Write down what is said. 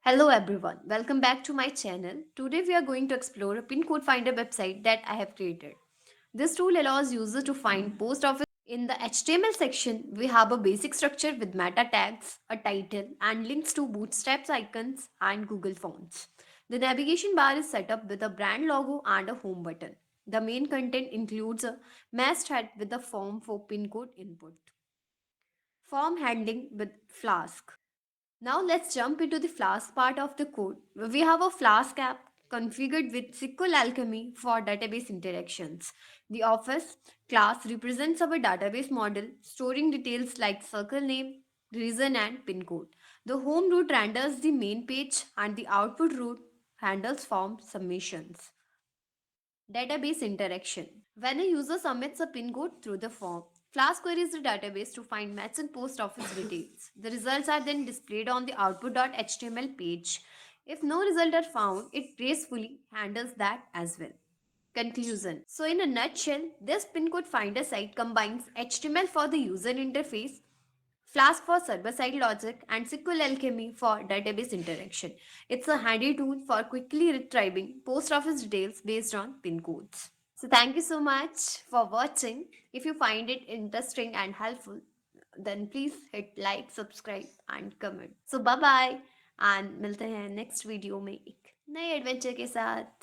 Hello everyone, welcome back to my channel. Today we are going to explore a pin code finder website that I have created. This tool allows users to find post office. In the HTML section, we have a basic structure with meta tags, a title, and links to Bootstrap's icons and Google Fonts. The navigation bar is set up with a brand logo and a home button. The main content includes a masthead with a form for pin code input. Form handling with Flask. Now let's jump into the Flask part of the code. We have a Flask app configured with SQL Alchemy for database interactions. The Office class represents our database model, storing details like circle name, region, and pin code. The home root renders the main page, and the output root handles form submissions. Database interaction. When a user submits a PIN code through the form, Flask queries the database to find match and post office details. The results are then displayed on the output.html page. If no result are found, it gracefully handles that as well. Conclusion. So in a nutshell, this pin code finder site combines HTML for the user interface, Flask for server-side logic, and SQL Alchemy for database interaction. It's a handy tool for quickly retrieving post office details based on pin codes. So thank you so much for watching. If you find it interesting and helpful, then please hit like, subscribe and comment. So bye bye and मिलते हैं next video में एक नए adventure के साथ.